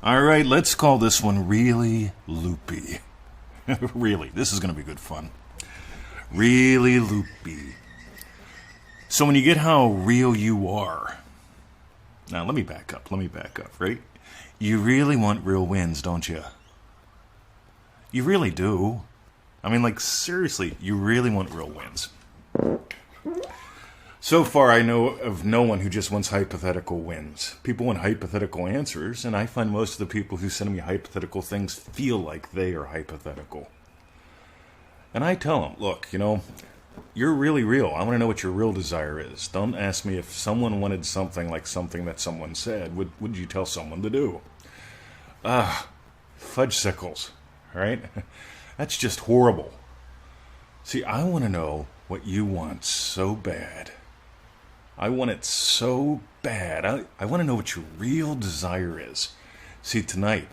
All right, let's call this one really loopy. Really, this is going to be good fun. Really loopy. So when you get how real you are... Now, let me back up, right? You really want real wins, don't you? You really do. I mean, like, seriously, you really want real wins. So far, I know of no one who just wants hypothetical wins. People want hypothetical answers, and I find most of the people who send me hypothetical things feel like they are hypothetical. And I tell them, look, you're really real. I want to know what your real desire is. Don't ask me if someone wanted something like something that someone said. What would you tell someone to do? Fudgesicles, right? That's just horrible. See, I want to know what you want so bad. I want it so bad. I want to know what your real desire is. See, today,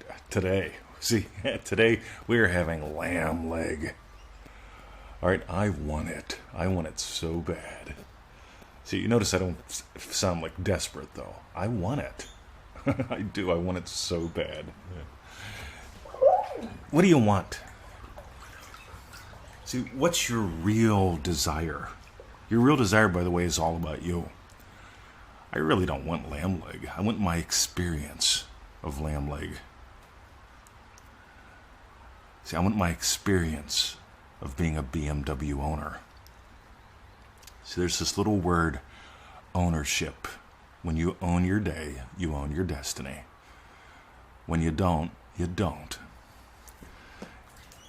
we are having lamb leg. All right, I want it. I want it so bad. See, you notice I don't sound like desperate, though. I want it. I do. I want it so bad. What do you want? See, what's your real desire? Your real desire, by the way, is all about you. I really don't want lamb leg. I want my experience of lamb leg. See, I want my experience of being a BMW owner. See, there's this little word, ownership. When you own your day, you own your destiny. When you don't, you don't.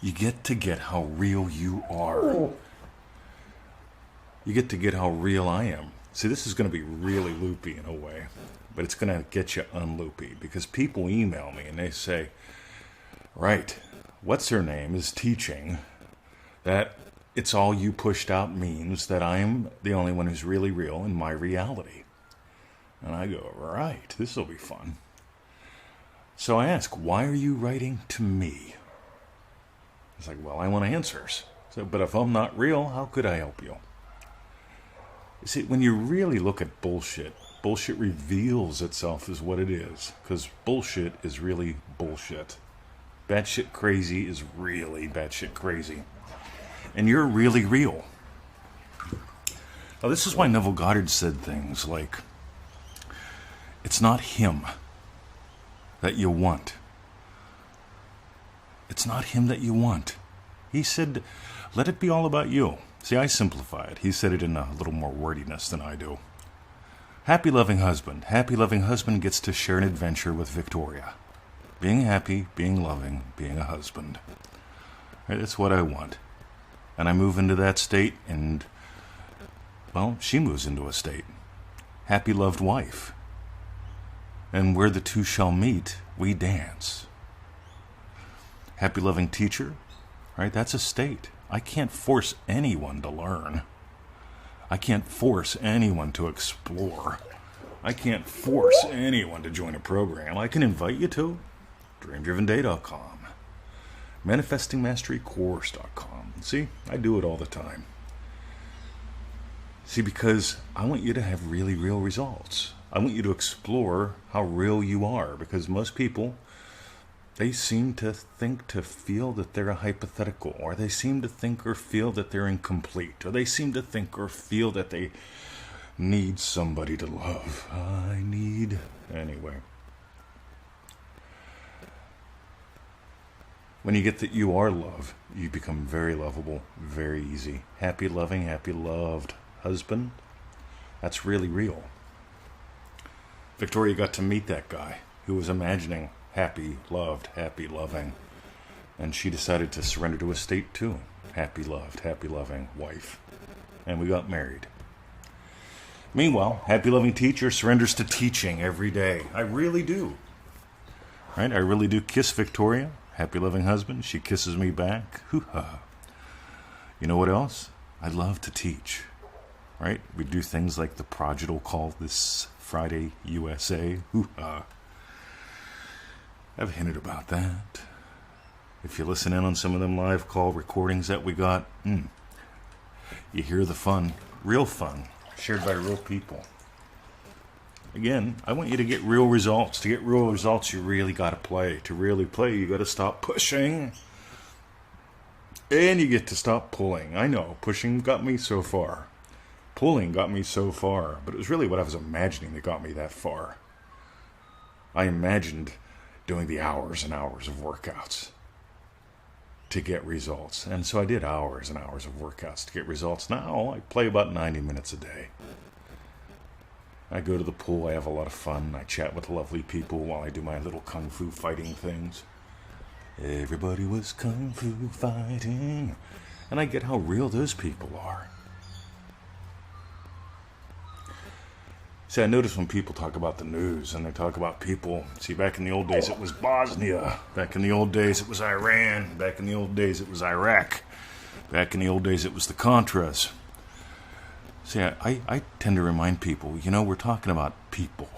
You get to get how real you are. You get to get how real I am. See, this is going to be really loopy in a way, but it's going to get you unloopy because people email me and they say, right, what's her name is teaching that it's all you pushed out means that I am the only one who's really real in my reality. And I go, right, this will be fun. So I ask, why are you writing to me? It's like, well, I want answers. So, but if I'm not real, how could I help you? You see, when you really look at bullshit, bullshit reveals itself as what it is. Because bullshit is really bullshit. Batshit crazy is really batshit crazy. And you're really real. Now, this is why Neville Goddard said things like, it's not him that you want. It's not him that you want. He said, let it be all about you. See, I simplify it. He said it in a little more wordiness than I do. Happy loving husband. Happy loving husband gets to share an adventure with Victoria. Being happy, being loving, being a husband. Right, that's what I want. And I move into that state and, well, she moves into a state. Happy loved wife. And where the two shall meet, we dance. Happy loving teacher, right? That's a state. I can't force anyone to learn. I can't force anyone to explore. I can't force anyone to join a program. I can invite you to DreamDrivenDay.com, ManifestingMasteryCourse.com. See, I do it all the time. See, because I want you to have really real results. I want you to explore how real you are, because most people, they seem to feel that they're a hypothetical, or they seem to think or feel that they're incomplete, or they seem to think or feel that they need somebody to love. Anyway. When you get that you are love, you become very lovable, very easy. Happy, loving, happy, loved husband. That's really real. Victoria got to meet that guy who was imagining happy, loved, happy, loving. And she decided to surrender to a state too. Happy, loved, happy, loving wife. And we got married. Meanwhile, happy, loving teacher surrenders to teaching every day. I really do. Right? I really do kiss Victoria. Happy, loving husband. She kisses me back. Hoo-ha. You know what else? I love to teach. Right? We do things like the prodigal call this Friday, USA. Hoo-ha. I've hinted about that. If you listen in on some of them live call recordings that we got, you hear the fun, real fun, shared by real people. Again, I want you to get real results. To get real results, you really got to play. To really play, you got to stop pushing. And you get to stop pulling. I know, pushing got me so far. Pulling got me so far. But it was really what I was imagining that got me that far. I imagined doing the hours and hours of workouts to get results. And so I did hours and hours of workouts to get results. Now I play about 90 minutes a day. I go to the pool, I have a lot of fun, I chat with lovely people while I do my little kung fu fighting things. Everybody was kung fu fighting. And I get how real those people are. See, I notice when people talk about the news and they talk about people, see, back in the old days it was Bosnia, back in the old days it was Iran, back in the old days it was Iraq, back in the old days it was the Contras. See, I tend to remind people, we're talking about people.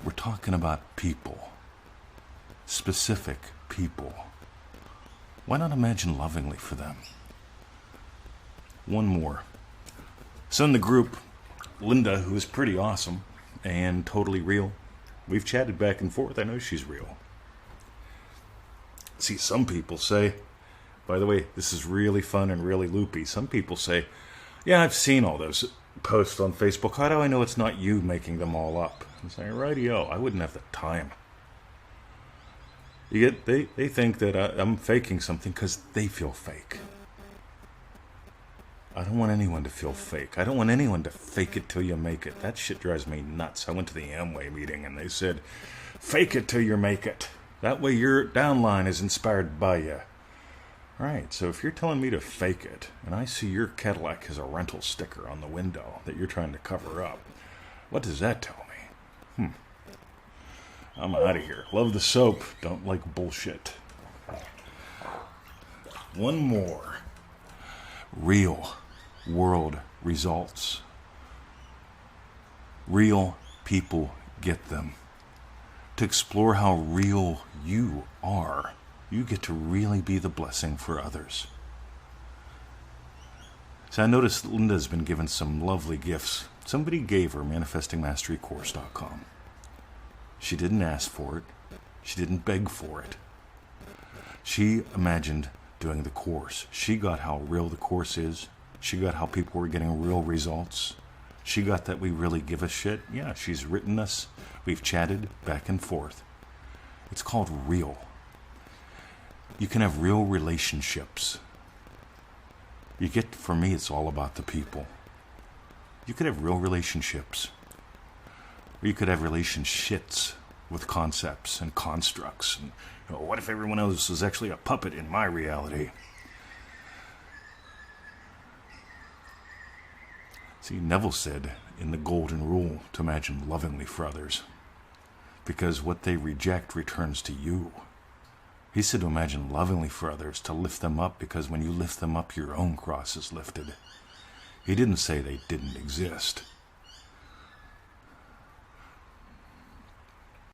We're talking about people. Specific people. Why not imagine lovingly for them? One more. So in the group, Linda, who is pretty awesome and totally real, we've chatted back and forth. I know she's real. See, some people say, by the way, this is really fun and really loopy. Some people say, yeah, I've seen all those posts on Facebook. How do I know it's not you making them all up? I say, rightio, I wouldn't have the time. They think that I'm faking something because they feel fake. I don't want anyone to feel fake. I don't want anyone to fake it till you make it. That shit drives me nuts. I went to the Amway meeting and they said, fake it till you make it. That way your downline is inspired by you. Right, so if you're telling me to fake it, and I see your Cadillac has a rental sticker on the window that you're trying to cover up, what does that tell me? I'm out of here. Love the soap, don't like bullshit. One more. Real world results. Real people get them. To explore how real you are, you get to really be the blessing for others. So I noticed Linda's been given some lovely gifts. Somebody gave her ManifestingMasteryCourse.com. She didn't ask for it. She didn't beg for it. She imagined doing the course. She got how real the course is. She got how people were getting real results. She got that we really give a shit. Yeah, she's written us. We've chatted back and forth. It's called real. You can have real relationships. For me, it's all about the people. You could have real relationships. Or you could have relationships with concepts and constructs. And, what if everyone else is actually a puppet in my reality? See, Neville said in the Golden Rule to imagine lovingly for others. Because what they reject returns to you. He said to imagine lovingly for others, to lift them up, because when you lift them up, your own cross is lifted. He didn't say they didn't exist.